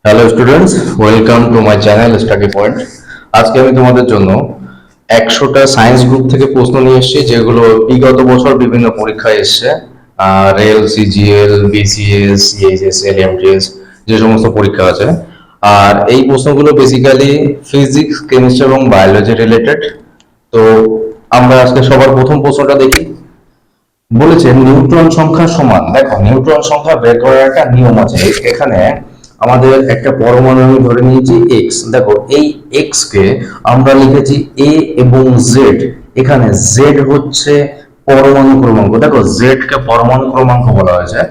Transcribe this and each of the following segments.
Hello students, welcome to my channel study point. আজকে আমি তোমাদের জন্য 100টা সায়েন্স গ্রুপ থেকে প্রশ্ন নিয়ে এসেছি, যেগুলো বিগত বছর বিভিন্ন পরীক্ষায় এসছে। Rail, CGL, BCS, CHSL, MTS, যে সমস্ত পরীক্ষা আছে। আর এই প্রশ্নগুলো বেসিক্যালি ফিজিক্স, কেমিস্ট্রি এবং বায়োলজি রিলেটেড। তো আমরা আজকে সবার প্রথম প্রশ্নটা দেখি। বলেছে নিউট্রন সংখ্যা সমান। দেখো, নিউট্রন সংখ্যা বের করার একটা নিয়ম আছে। এখানে আমাদের একটা পরমাণু আমি ধরে নিয়েছি এক্স। দেখো, এই এক্স কে আমরা লিখেছি এ এবং জেড। এখানে জেড হচ্ছে পরমাণু ক্রমাঙ্ক। দেখো, জেড কে পরমাণু ক্রমাঙ্ক বলা হয়েছে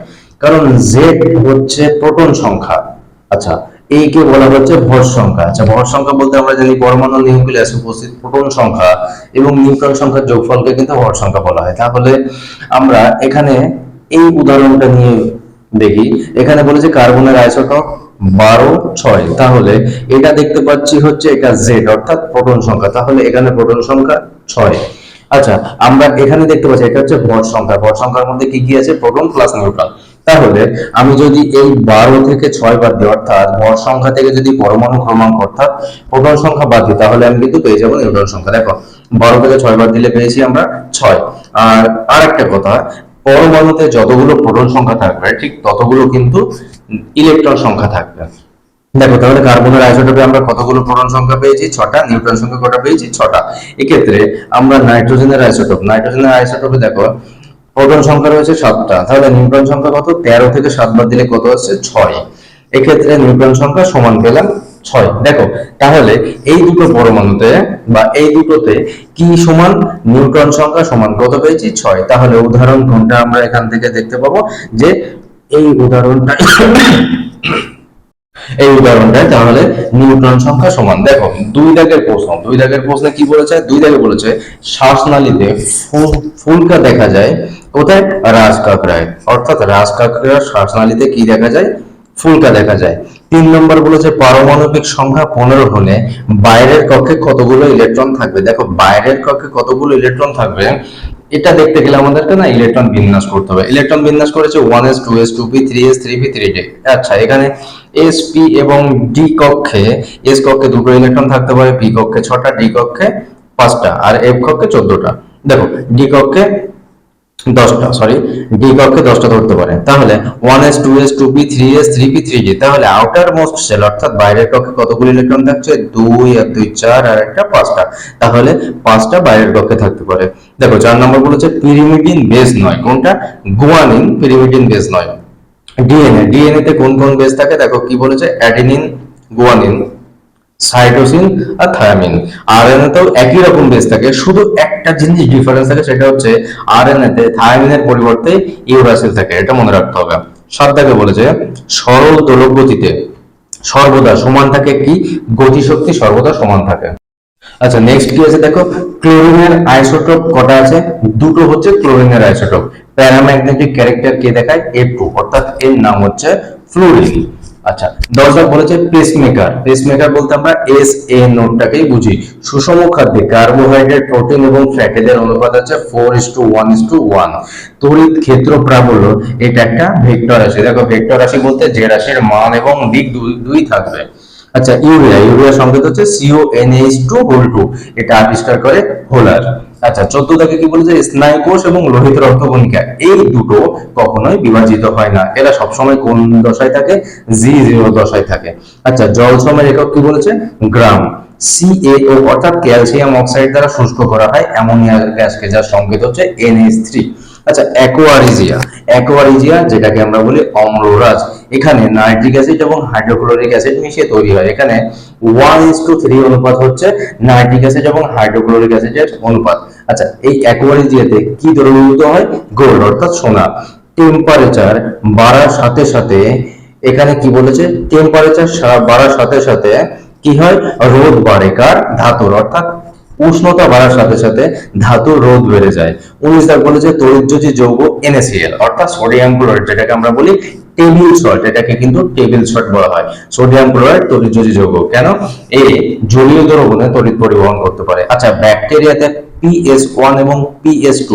কারণ জেড হচ্ছে প্রোটন সংখ্যা। আচ্ছা, এই কে বলা হচ্ছে ভর সংখ্যা। আচ্ছা, ভর সংখ্যা বলতে আমরা জানি পরমাণু নিউক্লিয়াসে উপস্থিত প্রোটন সংখ্যা এবং নিউট্রন সংখ্যার যোগফলকে কিন্তু ভর সংখ্যা বলা হয়। তাহলে আমরা এখানে এই উদাহরণটা নিয়ে দেখি। এখানে বলেছে কার্বনের আইসোটোপ 12, 6। তাহলে এটা দেখতে পাচ্ছি হচ্ছে এটা জেড অর্থাৎ প্রোটন সংখ্যা। তাহলে এখানে প্রোটন সংখ্যা 6। আচ্ছা, আমরা এখানে দেখতে পাচ্ছি এটা হচ্ছে ভর সংখ্যা। ভর সংখ্যার মধ্যে কি কি আছে? Proton plus neutron. তাহলে আমি যদি এই 12 থেকে 6 বাদ দিই, অর্থাৎ ভর সংখ্যা থেকে যদি পরমাণু ক্রমাঙ্ক অর্থাৎ প্রোটন সংখ্যা বাদ দিই, তাহলে আমি কিন্তু পেয়ে যাবো নিউট্রন সংখ্যা। দেখো, 12 থেকে 6 বাদ দিলে পেয়েছি আমরা 6। আর আরেকটা কথা, পরমাণুতে যতগুলো প্রোটন সংখ্যা থাকবে ঠিক ততগুলো কিন্তু ইলেকট্রন সংখ্যা থাকবে। দেখো, তাহলে কার্বনের আইসোটোপে আমরা কতগুলো প্রোটন সংখ্যা পেয়েছি? 6টা। নিউট্রন সংখ্যা কটা পেয়েছি? 6টা। এক্ষেত্রে আমরা নাইট্রোজেনের আইসোটোপে দেখো প্রোটন সংখ্যা রয়েছে 7টা। তাহলে নিউট্রন সংখ্যা কত? 13 থেকে 7 বাদ দিলে কত হচ্ছে? 6। এক্ষেত্রে নিউট্রন সংখ্যা সমান পেলাম 6। দেখো, তাহলে এই দুটো পরমাণুতে বা এই দুটোতে কি সমান? নিউট্রন সংখ্যা সমান কত পেয়েছি? 6। তাহলে উদাহরণ কোনটা আমরা এখান থেকে দেখতে পাবো যে এই উদাহরণটা তাহলে নিউট্রন সংখ্যা সমান। দেখো, 2 দাগের প্রশ্নে কি বলেছে? 2 দাগে বলেছে শ্বাসনালীতে ফুলকা দেখা যায় কোথায়? রাজকাকড়ায়। অর্থাৎ রাজকাকড়ার শ্বাসনালীতে কি দেখা যায়? ফুলকা দেখা যায়। 3 নম্বর বলেছে পারমাণবিক সংখ্যা 15 হলে বাইরের কক্ষে কতগুলো ইলেকট্রন থাকবে। দেখো, বাইরের কক্ষে কতগুলো ইলেকট্রন থাকবে এটা দেখতে গেলে আমাদেরকে না ইলেকট্রন বিন্যাস করতে হবে। ইলেকট্রন বিন্যাস করেছে 1s 2s 2p 3s 3p 3d। আচ্ছা, এখানে এস, পি এবং ডি কক্ষে, এস কক্ষে 2টো ইলেকট্রন থাকতে পারে, পি কক্ষে 6টা, ডি কক্ষে 5টা আর এফ কক্ষে 14টা। দেখো, ডি কক্ষে 10টা, সরি, ডি কক্ষে 10টা ধরতে পারে। তাহলে 1s 2s 2p 3s 3p 3d। তাহলে আউটার মোস্ট শেল অর্থাৎ বাইরের কক্ষে কতগুলো ইলেকট্রন থাকছে? 2 আর 2 4 আর একটা 5টা। তাহলে 5টা বাইরের কক্ষে থাকতে পারে। দেখো, 4 নম্বর বলেছে পিরিমিডিন বেস নয়। কোনটা? গুয়ানিন পিরিমিডিন বেস নয়। ডিএনএ তে কোন কোন বেস থাকে? দেখো কি বলেছে, অ্যাডেনিন, গুয়ানিন, সাইটোসিন আর থায়ামিন। আরএনএ তেও একই রকম বেস থাকে, শুধু একটা জিনিস ডিফারেন্স থাকে, সেটা হচ্ছে আরএনএ তে থায়ামিনের পরিবর্তে ইউরাসিল থাকে। এটা মনে রাখতে হবে। 7 বলেছে সরল দোলক গতিতে সর্বদা সমান থাকে কি? গতিশক্তি সর্বদা সমান থাকে। আচ্ছা, নেক্সট কি আছে দেখো, ক্লোরিনের আইসোটোপ কটা আছে? 2টো হচ্ছে ক্লোরিনের আইসোটোপ। প্যারাম্যাগনেটিক ক্যারেক্টার কে দেখায়? F2, অর্থাৎ এর নাম হচ্ছে ফ্লুরিন। আচ্ছা, 10 বলেছে পেসমেকার। পেসমেকার বলতে আমরা এস এ নোটটাকেই বুঝি। সুষম খাদ্যে কার্বোহাইড্রেট, প্রোটিন এবং ফ্যাটের অনুপাত হচ্ছে 4:1:1। তড়িৎ ক্ষেত্র প্রাবল্য এটা একটা ভেক্টর রাশি। দেখো, ভেক্টর রাশি বলতে যে রাশির মান এবং দিক দুই থাকবে। আচ্ছা, ইউরিয়া সংকেত হচ্ছে CONH2 এটা আবিষ্কার করে হোলার। আচ্ছা, 14 কি বলেছে? স্নায়ুকোষ এবং লোহিত রক্তকণিকা এই দুটো কখনোই বিভাজিত হয় না। এরা সবসময় কোন দশায় থাকে? G0 দশায় থাকে। আচ্ছা, জল সমের একক কি বলেছে? গ্রাম। CaO অর্থাৎ ক্যালসিয়াম অক্সাইড দ্বারা শুষ্ক করা হয় অ্যামোনিয়া গ্যাসকে, যার সংকেত হচ্ছে NH3। আচ্ছা, অ্যাকোয়ারিজিয়া যেটাকে আমরা বলি অম্লরাজ, এখানে নাইট্রিক অ্যাসিড এবং হাইড্রোক্লোরিক অ্যাসিড মিশিয়ে তৈরি হয়। এখানে 1:3 অনুপাত হচ্ছে নাইট্রিক অ্যাসিড এবং হাইড্রোক্লোরিক অ্যাসিডের অনুপাত। আচ্ছা, এই অ্যাকোয়ারিজিয়াতে কি দ্রবীভূত হয়? গোল্ড অর্থাৎ সোনা। টেম্পারেচার বাড়ার সাথে সাথে এখানে কি বলেছে? টেম্পারেচার বাড়ার সাথে সাথে কি হয়? রোধ বাড়ে। কার? ধাতুর। অর্থাৎ উষ্ণতা বাড়ার সাথে সাথে ধাতুর রোধ বেড়ে যায়। 19 বলেছে তড়িৎযোজী যৌগ NaCl অর্থাৎ সোডিয়াম ক্লোরাইড, যেটাকে আমরা বলি টেবিল সল্ট, এটাকে কিন্তু টেবিল সল্ট বলা হয়। সোডিয়াম ক্লোরাইড তড়িৎযোজী যৌগ। কেন? এ জলীয় দ্রবণে তড়িৎ পরিবহন করতে পারে। আচ্ছা, ব্যাকটেরিয়াতে PS1 এবং PS2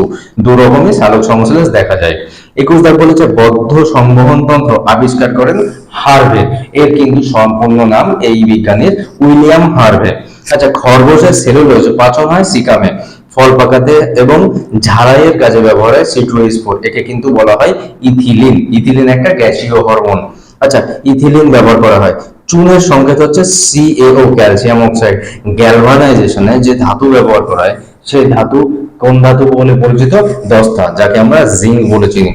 দু রকমের সালোক সংশ্লেষ দেখা যায়। 21 দাগ বলেছে বদ্ধ সংবহন তন্ত্র আবিষ্কার করেন হার্ভে। এর কিন্তু সম্পূর্ণ নাম এই বিজ্ঞানীর উইলিয়াম হার্ভে। আচ্ছা, খরগোশের সেলুলোজ পাচন হয় সিকামে, ফল পাকাতে এবং ঝাড়াইয়ের কাজে ব্যবহার হয় সিট্রোস্পোর। একে কিন্তু বলা হয় ইথিলিন। ইথিলিন একটা গ্যাসীয় হরমোন। আচ্ছা, ইথিলিন ব্যবহার করা হয়। চুনের সংকেত হচ্ছে CaO, ক্যালসিয়াম অক্সাইড। গ্যালভানাইজেশনে যে ধাতু ব্যবহার করা হয় সেই ধাতু কোন ধাতু বলে পরিচিত? দস্তা, যাকে আমরা জিঙ্ক বলে চিনি।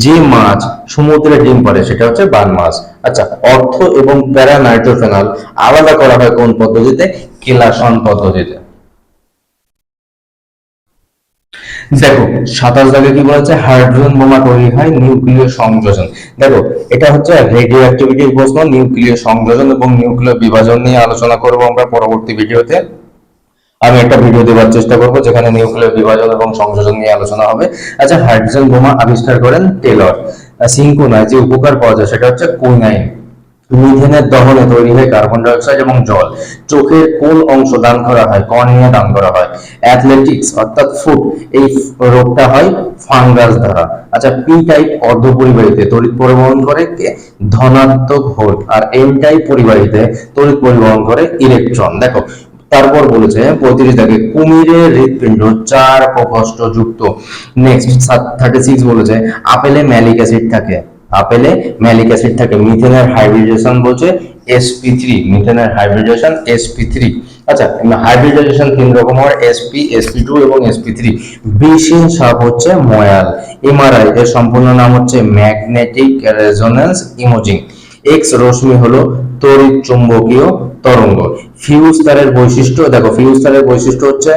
যে মাছ সমুদ্রে ডিম পাড়ে সেটা হচ্ছে বান মাছ। আচ্ছা, অর্থ এবং প্যারা নাইট্রোফেনল আলাদা করা হয় কোন পদ্ধতিতে? কেলাসন পদ্ধতিতে। দেখো 27 দাগে কি বলেছে? হাইড্রোজেন বোমা তৈরি হয় নিউক্লিয় সংযোজন। দেখো, এটা হচ্ছে রেডিও অ্যাক্টিভিটির প্রশ্ন। নিউক্লিয় সংযোজন এবং নিউক্লিয় বিভাজন নিয়ে আলোচনা করব আমরা পরবর্তী ভিডিওতে। আমি একটা ভিডিও দেওয়ার চেষ্টা করব যেখানে নিউক্লিয় বিভাজন এবং সংযোজন নিয়ে আলোচনা হবে। আচ্ছা, হাইড্রোজেন বোমা আবিষ্কার করেন টেলর। সিঙ্কোনায় যে উপকার পাওয়া যায় সেটা হচ্ছে কুইনাইন। মিথেনের দহনে তৈরি হয় কার্বন ডাই অক্সাইড এবং জল। চোখের কোন অংশ দান করা হয়? কর্নিয়া দান করা হয়। অ্যাথলেটিক্স অর্থাৎ ফুট, এই রোগটা হয় ফাঙ্গাস দ্বারা। আচ্ছা, পি টাইপ অর্ধ পরিবাহীতে তড়িৎ পরিবহন করে কে? ধনাত্মক ভোল্ট। আর এন টাইপ পরিবাহীতে তড়িৎ পরিবহন করে ইলেকট্রন। দেখো, তারপর বলেছে 35 দাগে কুমিরের হৃৎপিণ্ড 4 প্রকোষ্ঠ যুক্ত। নেক্সট 36 বলেছে আপেলে ম্যালিক অ্যাসিড থাকে। আপেলে ম্যালিক অ্যাসিড থাকে। মিথেনের হাইব্রিডেশন বলছে sp3। মিথেনের হাইব্রিডেশন sp3। আচ্ছা, হাইব্রিডাইজেশন তিন রকম হয়, sp2 এবং sp3। বিশিন সাপ হচ্ছে ময়াল। এমআরআই এর সম্পূর্ণ নাম হচ্ছে ম্যাগনেটিক রেজোন্যান্স ইমেজিং। এক্স রশ্মি হলো তড়িৎ চুম্বকীয় তরঙ্গ। ফিউজ তারের বৈশিষ্ট্য, দেখো ফিউজ তারের বৈশিষ্ট্য হচ্ছে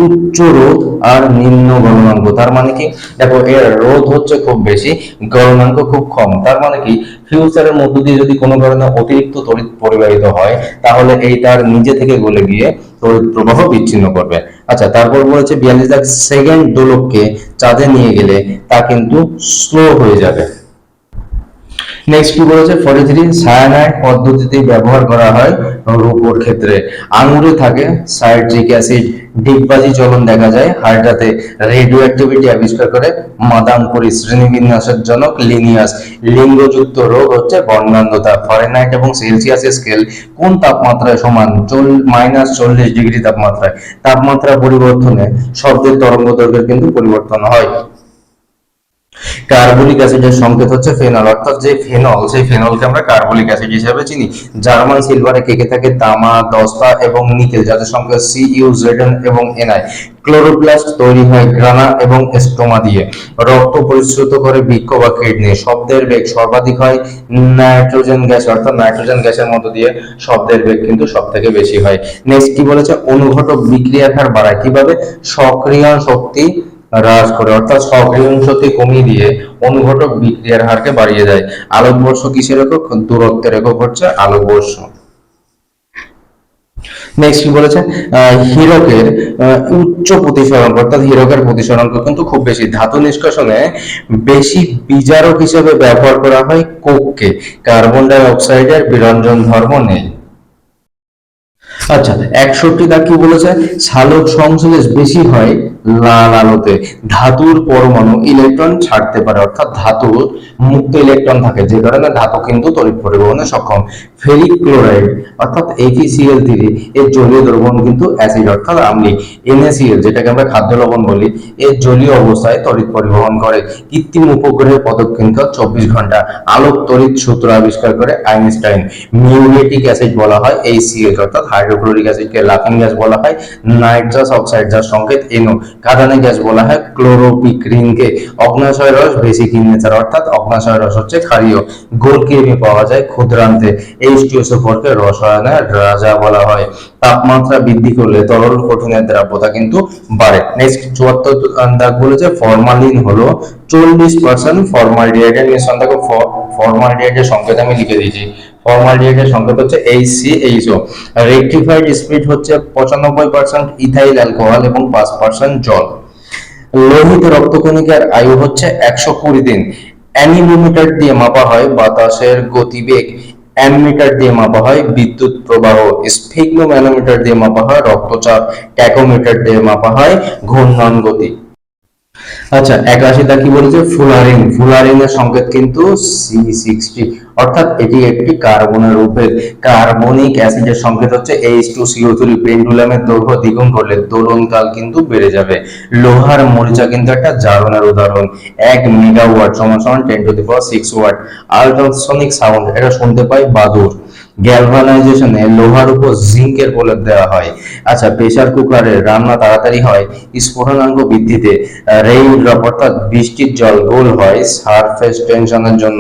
উচ্চ রোধ আর নিম্ন গলনাঙ্ক। তার মানে কি? দেখো, এর রোধ হচ্ছে খুব বেশি, গলনাঙ্ক খুব কম। তার মানে কি? ফিউজ তারের মধ্য দিয়ে যদি কোনো কারণে অতিরিক্ত তড়িৎ পরিবাহিত হয় তাহলে এই তার নিজে থেকে গলে গিয়ে তড়িৎ প্রবাহ বিচ্ছিন্ন করবে। আচ্ছা, তারপর বলেছে 42 দাগ সেকেন্ড দোলককে চাঁদে নিয়ে গেলে তা কিন্তু স্লো হয়ে যাবে। নেক্সট কি বলেছে? 43 সায়ানাইড পদ্ধতিতে ব্যবহার করা হয় রূপোর ক্ষেত্রে। আঙুরে থাকে সাইট্রিক অ্যাসিড। ডিগবাজি চলন দেখা যায় হাড়টাতে। রেডিও অ্যাক্টিভিটি আবিষ্কার করে মাদামপুরি। শ্রেণীবিন্যাসের জনক লিনিয়াস। লিঙ্গযুক্ত রোগ হচ্ছে বর্ণান্ধতা। ফারেনহাইট এবং সেলসিয়াস স্কেল কোন তাপমাত্রায় সমান? -40 ডিগ্রি তাপমাত্রায়। তাপমাত্রা পরিবর্তনে শব্দের তরঙ্গ দৈর্ঘ্যের কিন্তু পরিবর্তন হয়। কার্বলিক অ্যাসিডের সংকেত হচ্ছে ফেনল, অর্থাৎ যে ফেনল সেই ফেনলকে আমরা কার্বলিক অ্যাসিড হিসেবে চিনি। জার্মান সিলভারে কে কে থাকে? তামা, দস্তা এবং নিকেল, যাদের সংকেত CuZn এবং Ni। ক্লোরোপ্লাস্ট তৈরি হয় গ্রানা এবং স্টোমা দিয়ে। রক্ত পরিশ্রুত করে বৃক্ক বা কিডনি। শব্দের বেগ সর্বাধিক হয় নাইট্রোজেন গ্যাস, অর্থাৎ নাইট্রোজেন গ্যাসের মধ্য দিয়ে শব্দের বেগ কিন্তু সব থেকে বেশি হয়। নেক্সট কি বলেছে? অনুঘটক বিক্রিয়ার হার বাড়ায় কিভাবে? সক্রিয়ণ শক্তি হ্রাস করে, অর্থাৎ সক্রিয়ণ শক্তি কমিয়ে দিয়ে অনুঘটক বিক্রিয়ার হারকে বাড়িয়ে দেয়। আলোকবর্ষ কিসের একক? দূরত্বের একক হচ্ছে আলোকবর্ষ। নেক্সট কি বলেছে? হীরকের উচ্চ প্রতিসরাঙ্ক, অর্থাৎ হীরকের প্রতিসরাঙ্ক কিন্তু খুব বেশি। ধাতু নিষ্কাশনে বেশি বিজারক হিসেবে ব্যবহার করা হয় কোককে। কার্বন ডাই অক্সাইডের বিরঞ্জন ধর্ম নেই। আচ্ছা, 61 দাগ কি বলেছে? সালোক সংশ্লেষ বেশি হয় লাল আলোতে। ধাতুর পরমাণু ইলেকট্রন ছাড়তে পারে, অর্থাৎ ধাতুর মুক্ত ইলেকট্রন থাকে যে কারণে ধাতু কিন্তু তড়িৎ পরিবহনে সক্ষম। ফেরিক ক্লোরাইড অর্থাৎ FeCl3 এর জলীয় দ্রবণ কিন্তু অ্যাসিড অর্থাৎ আম্লিক। NaCl যেটাকে আমরা খাদ্য লবণ বলি, এর জলীয় অবস্থায় তড়িৎ পরিবহন করে। কৃত্রিম উপগ্রহের পদক্ষেপণ 24 ঘন্টা। আলোক তড়িৎ সূত্র আবিষ্কার করে আইনস্টাইন। মিউরেটিক অ্যাসিড বলা হয় HCl, অর্থাৎ হাইড্রোক্লোরিক অ্যাসিডকে লাফিং গ্যাস বলা হয়। নাইট্রাস অক্সাইড যার সংকেত NO। কাঁদানে গ্যাস বলা হয় ক্লোরোপিক্রিনকে। অগ্ন্যাশয় রস বেসিক ইন নেচার, অর্থাৎ অগ্ন্যাশয় রস হচ্ছে ক্ষারীয়। গোলকেমি পাওয়া যায় ক্ষুদ্রান্তে। H2SO4 কে রসায়নের রাজা বলা হয়। তাপমাত্রা বৃদ্ধি করলে তরল কঠিনের দ্রাব্যতা কিন্তু বাড়ে। নেক্সট 74 দাগ বলেছে ফরমালিন হলো 40% ফর্মালডিহাইডের মিশ্রণ। দেখো, ফর্মালডিহাইডের সংকেত আমি লিখে দিয়েছি। ফর্মালডিহাইডের সংকেত হচ্ছে HCHO। রেকটিফাইড স্পিরিট হচ্ছে 95% ইথাইল অ্যালকোহল এবং 5% জল। লোহিত রক্তকণিকার আয়ু হচ্ছে 120 দিন। অ্যানিমোমিটার দিয়ে মাপা হয় বাতাসের গতিবেগ। অ্যামমিটার দিয়ে মাপা হয় বিদ্যুৎ প্রবাহ। স্ফিগনোম্যানোমিটার দিয়ে মাপা হয় রক্তচাপ। ট্যাকোমিটার দিয়ে মাপা হয় ঘূর্ণন গতি। আচ্ছা, 81 কি বলেছে? ফুলারিন। ফুলারিন এর সংকেত কিন্তু C60, অর্থাৎ এটি একটি কার্বনের রূপের। কার্বনিক অ্যাসিডের সংকেত হচ্ছে H2CO3। পেন্ডুলামের দৈর্ঘ্য দ্বিগুণ করলে দোলনকাল কিন্তু বেড়ে যাবে। লোহার মরিচা কিন্তু একটা জারণের উদাহরণ। 1 মেগাওয়াট সমান সমান 10⁶ ওয়াট। আল্ট্রাসনিক সাউন্ড, এটা শুনতে পাই বাদুড়। গ্যালভানাইজেশনে লোহার উপর জিঙ্কের প্রলেপ দেওয়া হয়। আচ্ছা, প্রেসার কুকারে রান্না তাড়াতাড়ি হয় স্ফুটনাঙ্ক বৃদ্ধিতে। রেইন ড্রপ অর্থাৎ বৃষ্টির জল গোল হয় সারফেস টেনশনের জন্য।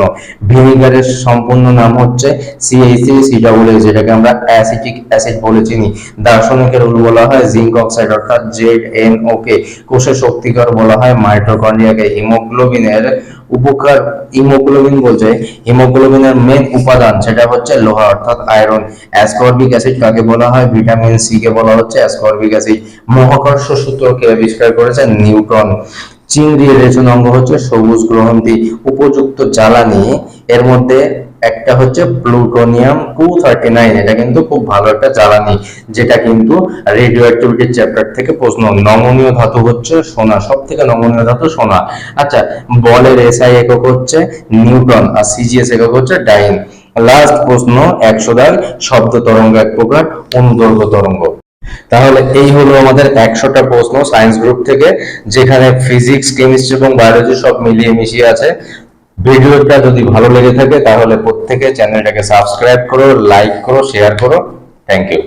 ভিনিগারের সম্পূর্ণ নাম হচ্ছে CH3COOH, যেটাকে আমরা অ্যাসিটিক অ্যাসিড বলে চিনি। দার্শনিকের উল বলা হয় জিঙ্ক অক্সাইড অর্থাৎ ZNO কে। কোষের শক্তিকর বলা হয় মাইটোকন্ড্রিয়াকে। হিমোগ্লোবিনের উপকার, হিমোগ্লোবিন বলছে হিমোগ্লোবিনের মেন উপাদান সেটা হচ্ছে লোহা অর্থাৎ আয়রন। অ্যাসকর্বিক অ্যাসিড কাকে বলা হয়? ভিটামিন সি কে বলা হচ্ছে অ্যাসকর্বিক অ্যাসিড। মহাকর্ষ সূত্র কে আবিষ্কার করেছে? নিউটন। চিংড়ির রেচন অঙ্গ হচ্ছে সবুজ গ্রন্থি। উপযুক্ত জ্বালানি এর মধ্যে একটা হচ্ছে প্লুটোনিয়াম-239, এটা কিন্তু খুব ভালো একটা জ্বালানি, যেটা কিন্তু রেডিও অ্যাক্টিভিটির চ্যাপ্টার থেকে প্রশ্ন। নমনীয় ধাতু হচ্ছে সোনা, সব থেকে নমনীয় ধাতু সোনা। আচ্ছা, বলের এসআই একক হচ্ছে নিউটন আর সিজিএস একক হচ্ছে ডাইন। লাস্ট প্রশ্ন 100 দাগ, শব্দ তরঙ্গ এক প্রকার অনুদৈর্ঘ্য তরঙ্গ। তাহলে এই হলো আমাদের 100টা প্রশ্ন সায়েন্স গ্রুপ থেকে, যেখানে ফিজিক্স, কেমিস্ট্রি এবং বায়োলজি সব মিলিয়ে মিশিয়ে আছে। ভিডিওটা যদি ভালো লেগে থাকে তাহলে প্রত্যেকে চ্যানেলটাকে সাবস্ক্রাইব করো, লাইক করো, শেয়ার করো। Thank you.